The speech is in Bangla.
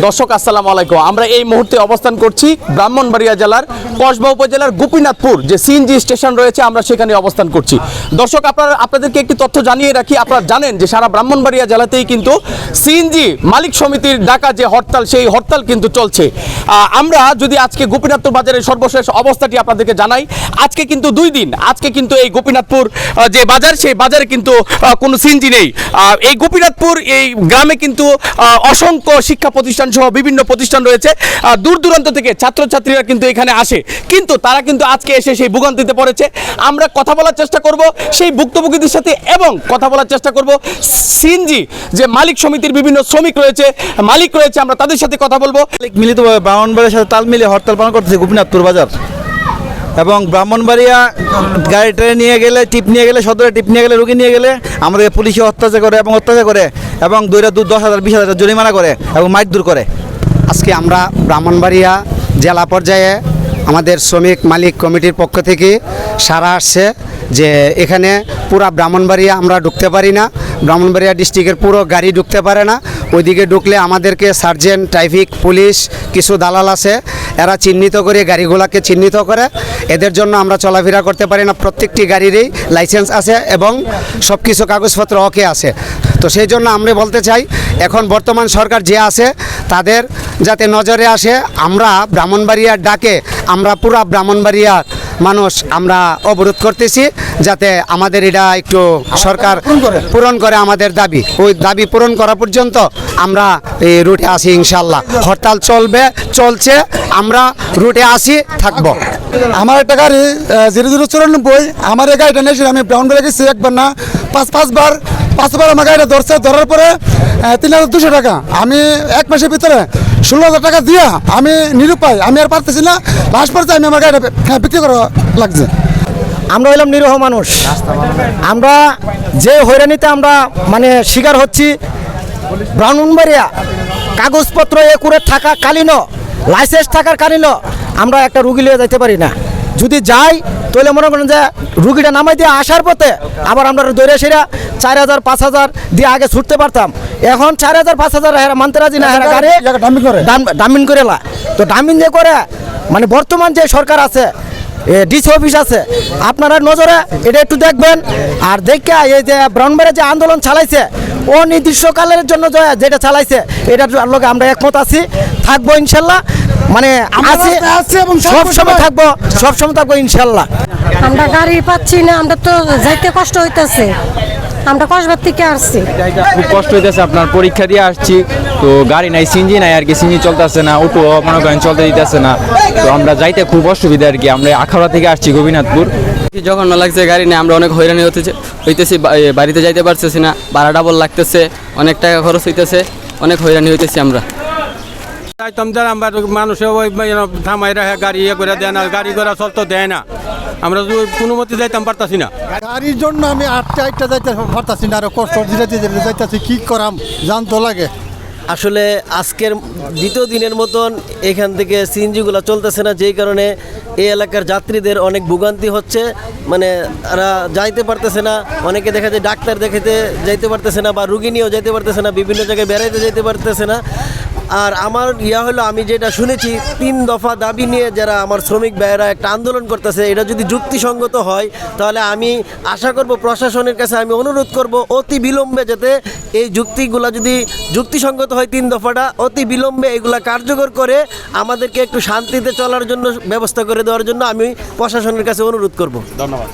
দর্শক আসসালামু আলাইকুম। আমরা এই মুহূর্তে অবস্থান করছি ব্রাহ্মণবাড়িয়া জেলার কসবা উপজেলার গোপীনাথপুর যে সিএনজি স্টেশন রয়েছে, আমরা সেখানে অবস্থান করছি। দর্শক আপনাদেরকে একটি তথ্য জানিয়ে রাখি, আপনারা জানেন যে সারা ব্রাহ্মণবাড়িয়া জেলাতেই কিন্তু সিএনজি মালিক সমিতির ডাকা যে হরতাল, সেই হরতাল কিন্তু চলছে। আমরা যদি আজকে গোপীনাথপুর বাজারের সর্বশেষ অবস্থাটি আপনাদেরকে জানাই, আজকে কিন্তু 2 দিন, আজকে কিন্তু এই গোপীনাথপুর যে বাজার, সেই বাজারে কিন্তু কোনো সিএনজি নেই। এই গোপীনাথপুর এই গ্রামে কিন্তু অসংখ্য শিক্ষা প্রতিষ্ঠান সহ বিভিন্ন প্রতিষ্ঠান রয়েছে। দূর দূরান্ত থেকে ছাত্রছাত্রীরা কিন্তু এখানে আসে, কিন্তু তারা কিন্তু আজকে এসে সেই ভোগান্তিতে পড়েছে। আমরা কথা বলার চেষ্টা করব সেই ভুক্তভোগীদের সাথে এবং কথা বলার চেষ্টা করব সিএনজি যে মালিক সমিতির বিভিন্ন শ্রমিক রয়েছে, মালিক রয়েছে, আমরা তাদের সাথে কথা বলবো। মিলিতভাবে ব্রাহ্মণবাড়িয়ার সাথে তাল মিলিয়ে হরতাল পালন করতেছে গোপীনাথপুর বাজার। এবং ব্রাহ্মণবাড়িয়া গাড়ি ট্রেনে নিয়ে গেলে, টিপ নিয়ে গেলে, সদরে টিপ নিয়ে গেলে, রুগী নিয়ে গেলে আমাদের পুলিশে অত্যাচার করে এবং 10,000 20,000 জরিমানা করে এবং মারধর করে। আজকে আমরা ব্রাহ্মণবাড়িয়া জেলা পর্যায়ে আমাদের শ্রমিক মালিক কমিটির পক্ষ থেকে সারা আসছে যে এখানে পুরা ব্রাহ্মণবাড়িয়া আমরা ঢুকতে পারি না, ব্রাহ্মণবাড়িয়া ডিস্ট্রিক্টের পুরো গাড়ি ঢুকতে পারে না। ওইদিকে ঢুকলে আমাদেরকে সার্জেন্ট, ট্রাফিক পুলিশ, কিছু দালাল আছে, এরা চিহ্নিত করে গাড়িগুলোকে চিহ্নিত করে। এদের জন্য আমরা চলাফেরা করতে পারি না। প্রত্যেকটি গাড়িরই লাইসেন্স আছে এবং সব কিছু কাগজপত্র ওকে আছে। তো সেই জন্য আমরা বলতে চাই, এখন বর্তমান সরকার যে আছে তাদের যাতে নজরে আসে। আমরা ব্রাহ্মণবাড়িয়ার ডাকে আমরা পুরা ব্রাহ্মণবাড়িয়ার মানুষ আমরা অবরোধ করতেছি, যাতে আমাদের এটা একটু সরকার পূরণ করে আমাদের দাবি। ওই দাবি পূরণ করা পর্যন্ত আমরা এই রুটে আসি ইনশাল্লাহ। হরতাল চলছে, আমরা রুটে আসি, থাকবো। আমার একটা গাড়ি 0094, আমার এই গাড়িটা নিয়েছিল, আমি ব্রাহ্মণবাড়িয়া গেছি একবার না পাঁচবার আমার গাড়িটা ধরার পরে 3,200 টাকা। আমি 1 মাসের ভিতরে 16,000 টাকা দিয়া আমি নিরুপায়, আমি আর পারতেছি না। লাস্ট পর্যায়ে আমি আমার গাড়িটা বিক্রি করা লাগছে। আমরা হইলাম নিরীহ মানুষ, আমরা যে হয়রানিতে আমরা শিকার হচ্ছি। ব্রাহ্মণবাড়িয়া কাগজপত্র একুরে থাকা কালীন, লাইসেন্স থাকার কালীন আমরা একটা রুগী লিয়ে যাইতে পারি না। যদি যাই তাহলে মনে করেন যে রুগীটা নামাই দিয়ে আসার পথে আবার আমরা দৌড়ে সেরা 4,000 5,000 দিয়ে আগে ছুটতে পারতাম। এখন 4,000 5,000 মানতে রাজি না, গাড়ি ডামিন করে লা। তো ডামিন যে করে বর্তমান যে সরকার আছে, ডিসি অফিস আছে, আপনারা নজরে এটা একটু দেখবেন। আর দেখে এই যে ব্রাহ্মণবাড়িয়া যে আন্দোলন চালাইছে, অনির্দিষ্টকালের জন্য যেটা চালাইছে, এটার লগে আমরা একমত আছি, থাকবো ইনশাল্লাহ। সবসময় থাকবো ইনশাল্লাহ। আমরা গাড়ি পাচ্ছি না, আমরা তো যাইতে কষ্ট হইতেছে। আমরা কসবার থেকে আসছি, খুব কষ্ট হইতেছে। আপনার পরীক্ষা দিয়ে আসছি, তো গাড়ি নাই, সিএনজি নাই আর কি, সিএনজি চলতেছে না, অটো মনে করেন চলতে দিতেছে না। তো আমরা যাইতে খুব অসুবিধা আর কি। আমরা আখাউড়া থেকে আসছি গোপীনাথপুর। যখন না লাগছে গাড়ি নেই, আমরা অনেক হয়রানি হইতেছি, বাড়িতে যাইতে পারতেছি না, ভাড়া ডাবল লাগতেছে, অনেক টাকা খরচ হইতেছে, অনেক হয়রানি হইতেছি আমরা। মানুষের ওই থামাই রাখে গাড়ি করে দেয় না, গাড়ি ঘোড়া চলতে দেয় না, আমরা কোনো মতে যাইতাম পারতাছি না। গাড়ির জন্য আমি আটটা যাইতে পারতাছি না, আরো কষ্ট যাইতেছি, কি করাম জানতো লাগে। আসলে আজকের দ্বিতীয় দিনের মতন এখান থেকে সিএনজিগুলো চলতেছে না, যেই কারণে এই এলাকার যাত্রীদের অনেক ভোগান্তি হচ্ছে। তারা যাইতে পারতেছে না, অনেকে দেখা যায় ডাক্তার দেখাতে যাইতে পারতেছে না, বা রুগী নিয়েও যাইতে পারতেছে না, বিভিন্ন জায়গায় বেড়াইতে যাইতে পারতেছে না। আর আমার হলো, আমি যেটা শুনেছি 3 দফা দাবি নিয়ে যারা আমার শ্রমিক ভাইয়েরা একটা আন্দোলন করতেছে, এটা যদি যুক্তিসঙ্গত হয় তাহলে আমি আশা করব, প্রশাসনের কাছে আমি অনুরোধ করব অতি বিলম্বে যাতে এই যুক্তিগুলা যদি যুক্তিসঙ্গত হয়, 3 দফাটা অতি বিলম্বে এগুলা কার্যকর করে আমাদেরকে একটু শান্তিতে চলার জন্য ব্যবস্থা করে দেওয়ার জন্য আমি প্রশাসনের কাছে অনুরোধ করব। ধন্যবাদ।